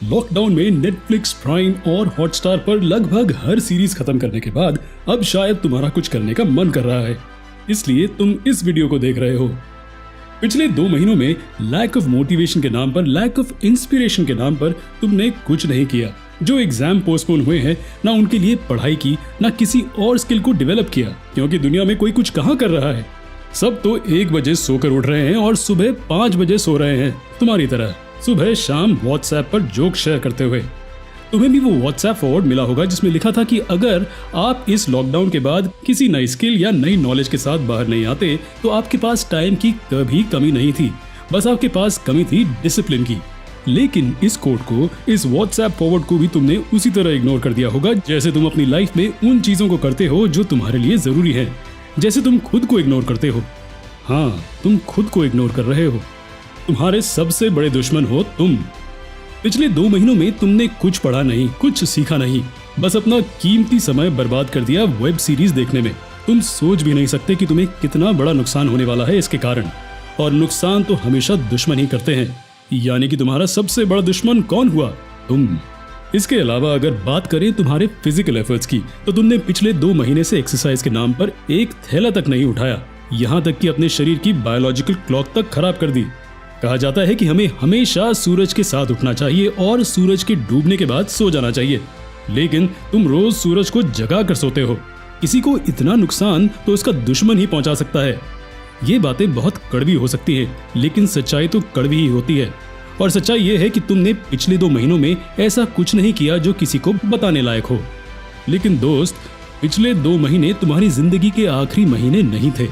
Lockdown में Netflix, prime और Hotstar पर लगभग हर सीरीज खत्म करने के बाद अब शायद तुम्हारा कुछ करने का मन कर रहा है, इसलिए तुम इस वीडियो को देख रहे हो। पिछले 2 महीनों में लैक ऑफ मोटिवेशन के नाम पर, लैक ऑफ इंस्पिरेशन के नाम पर तुमने कुछ नहीं किया। जो एग्जाम पोस्टपोन हुए हैं, ना उनके लिए पढ़ाई की, ना किसी और स्किल को डेवलप किया, क्योंकि दुनिया में कोई कुछ कहाँ कर रहा है। सब तो 1 बजे सोकर उठ रहे हैं और सुबह 5 बजे सो रहे हैं, तुम्हारी तरह सुबह शाम व्हाट्सएप पर जोक शेयर करते हुए। तुम्हें भी वो व्हाट्सएप फॉरवर्ड मिला होगा जिसमें लिखा था कि अगर आप इस लॉकडाउन के बाद किसी नई स्किल या नई नॉलेज के साथ बाहर नहीं आते तो आपके पास टाइम की कभी कमी नहीं थी, बस आपके पास कमी थी डिसिप्लिन की। लेकिन इस कोड को, इस व्हाट्सएप फॉरवर्ड को भी तुमने उसी तरह इग्नोर कर दिया होगा जैसे तुम अपनी लाइफ में उन चीजों को करते हो जो तुम्हारे लिए जरूरी है, जैसे तुम खुद को इग्नोर करते हो। हाँ, तुम खुद को इग्नोर कर रहे हो। तुम्हारे सबसे बड़े दुश्मन हो तुम। पिछले 2 महीनों में तुमने कुछ पढ़ा नहीं, कुछ सीखा नहीं, बस अपना कीमती समय बर्बाद कर दिया वेब सीरीज देखने में। तुम सोच भी नहीं सकते कि तुम्हें कितना बड़ा नुकसान होने वाला है इसके कारण। और नुकसान तो हमेशा दुश्मन ही करते हैं, यानी कि तुम्हारा सबसे बड़ा दुश्मन कौन हुआ? तुम। इसके अलावा अगर बात करें तुम्हारे फिजिकल एफर्ट्स की, तो तुमने पिछले 2 महीने से एक्सरसाइज के नाम पर एक थैला तक नहीं उठाया, यहाँ तक कि अपने शरीर की बायोलॉजिकल क्लॉक तक खराब कर दी। कहा जाता है कि हमें हमेशा सूरज के साथ उठना चाहिए और सूरज के डूबने के बाद सो जाना चाहिए, लेकिन तुम रोज सूरज को जगा कर सोते हो। किसी को इतना नुकसान तो उसका दुश्मन ही पहुंचा सकता है। ये बातें बहुत कड़वी हो सकती है, लेकिन सच्चाई तो कड़वी ही होती है। और सच्चाई ये है कि तुमने पिछले 2 महीनों में ऐसा कुछ नहीं किया जो किसी को बताने लायक हो। लेकिन दोस्त, पिछले 2 महीने तुम्हारी जिंदगी के आखिरी महीने नहीं थे।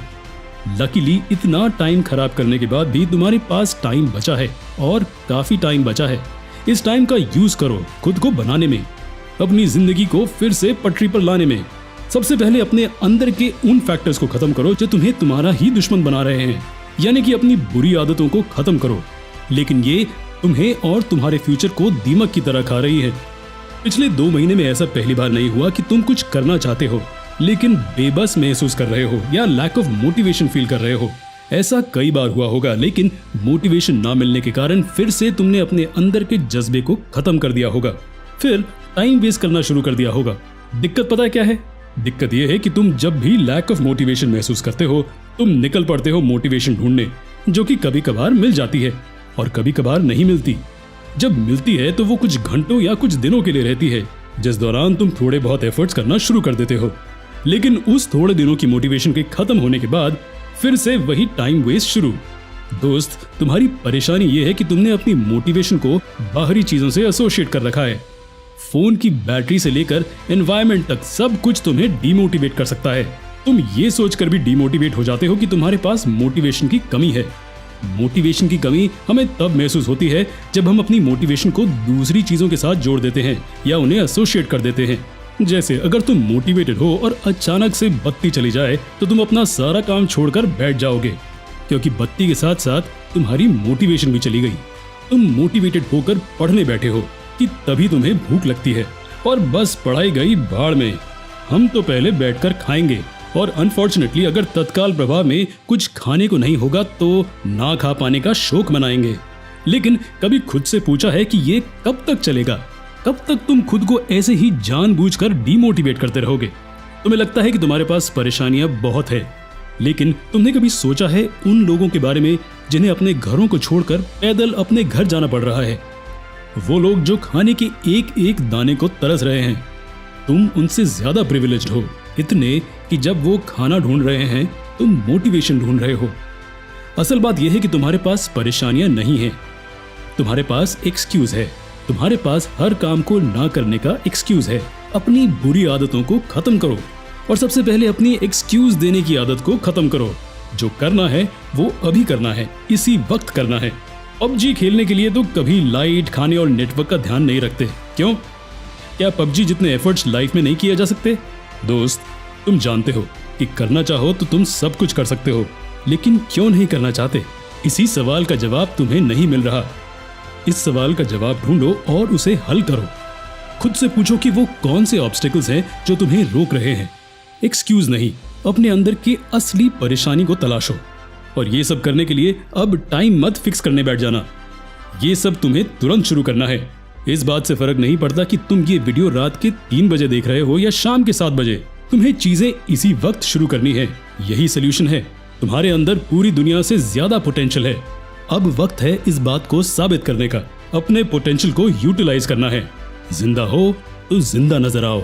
लकीली इतना टाइम खराब करने के बाद भी तुम्हारे पास टाइम बचा है, और काफी टाइम बचा है। इस टाइम का यूज करो खुद को बनाने में, अपनी जिंदगी को फिर से पटरी पर लाने में। सबसे पहले अपने अंदर के उन फैक्टर्स को खत्म करो जो तुम्हें तुम्हारा ही दुश्मन बना रहे हैं, यानी कि अपनी बुरी आदतों को खत्म करो। लेकिन ये तुम्हें और तुम्हारे फ्यूचर को दीमक की तरह खा रही है। पिछले 2 महीने में ऐसा पहली बार नहीं हुआ कि तुम कुछ करना चाहते हो लेकिन बेबस महसूस कर रहे हो या लैक ऑफ मोटिवेशन फील कर रहे हो। ऐसा कई बार हुआ होगा, लेकिन मोटिवेशन ना मिलने के कारण फिर से तुमने अपने अंदर के जज्बे को खत्म कर दिया होगा, फिर टाइम वेस्ट करना शुरू कर दिया होगा। दिक्कत पता है क्या है? दिक्कत यह है कि तुम जब भी लैक ऑफ मोटिवेशन महसूस करते हो, तुम निकल पड़ते हो मोटिवेशन ढूंढने, जो कि कभी कभार मिल जाती है और कभी कभार नहीं मिलती। जब मिलती है तो वो कुछ घंटों या कुछ दिनों के लिए रहती है, जिस दौरान तुम थोड़े बहुत एफर्ट्स करना शुरू कर देते हो। लेकिन उस थोड़े दिनों की मोटिवेशन के खत्म होने के बाद फिर से वही टाइम वेस्ट शुरू। दोस्त, तुम्हारी परेशानी ये है कि तुमने अपनी मोटिवेशन को बाहरी चीजों से एसोसिएट कर रखा है। फोन की बैटरी से लेकर एनवायरनमेंट तक सब कुछ तुम्हें डीमोटिवेट कर सकता है। तुम ये सोचकर भी डीमोटिवेट हो जाते हो कि तुम्हारे पास मोटिवेशन की कमी है। मोटिवेशन की कमी हमें तब महसूस होती है जब हम अपनी मोटिवेशन को दूसरी चीजों के साथ जोड़ देते हैं या उन्हें एसोसिएट कर देते हैं। जैसे अगर तुम मोटिवेटेड हो और अचानक से बत्ती चली जाए तो तुम अपना सारा काम छोड़कर बैठ जाओगे, क्योंकि बत्ती के साथ साथ तुम्हारी मोटिवेशन भी चली गई। तुम मोटिवेटेड होकर पढ़ने बैठे हो कि तभी तुम्हें भूख लगती है और बस पढ़ाई गई भाड़ में। हम तो पहले बैठकर खाएंगे, और अनफॉर्चुनेटली अगर तत्काल प्रभाव में कुछ खाने को नहीं होगा तो ना खा पाने का शौक मनाएंगे। लेकिन कभी खुद से पूछा है कि ये कब तक चलेगा? कब तक तुम खुद को ऐसे ही जानबूझकर डीमोटिवेट करते रहोगे? तुम्हें लगता है कि तुम्हारे पास परेशानियां बहुत है, लेकिन तुमने कभी सोचा है उन लोगों के बारे में जिन्हें अपने घरों को छोड़कर पैदल अपने घर जाना पड़ रहा है? वो लोग जो खाने के एक एक दाने को तरस रहे हैं। तुम उनसे ज्यादा प्रिविलेज्ड हो, इतने कि जब वो खाना ढूंढ रहे हैं तुम मोटिवेशन ढूंढ रहे हो। असल बात यह है कि तुम्हारे पास परेशानियां नहीं है, तुम्हारे पास एक्सक्यूज है। तुम्हारे पास हर काम को ना करने का एक्सक्यूज है। अपनी बुरी आदतों को खत्म करो, और सबसे पहले अपनी एक्सक्यूज देने की आदत को खत्म करो। जो करना है वो अभी करना है, इसी वक्त करना है। पबजी खेलने के लिए तो कभी लाइट, खाने और नेटवर्क का ध्यान नहीं रखते। क्यों? क्या पबजी जितने एफर्ट्स लाइफ में नहीं किए जा सकते? दोस्त, तुम जानते हो कि करना चाहो तो तुम सब कुछ कर सकते हो, लेकिन क्यों नहीं करना चाहते? इसी सवाल का जवाब तुम्हें नहीं मिल रहा। इस सवाल का जवाब ढूंढो और उसे हल करो। खुद से पूछो कि वो कौन से ऑब्स्टेकल्स हैं जो तुम्हें रोक रहे हैं। एक्सक्यूज नहीं, अपने अंदर की असली परेशानी को तलाशो। और ये सब करने के लिए अब टाइम मत फिक्स करने बैठ जाना। ये सब तुम्हें तुरंत शुरू करना है। इस बात से फर्क नहीं पड़ता कि तुम ये वीडियो रात के 3 बजे देख रहे हो या शाम के 7 बजे, तुम्हें चीजें इसी वक्त शुरू करनी है। यही सोल्यूशन है। तुम्हारे अंदर पूरी दुनिया से ज्यादा पोटेंशियल है। अब वक्त है इस बात को साबित करने का। अपने पोटेंशियल को यूटिलाइज करना है। जिंदा हो तो जिंदा नजर आओ।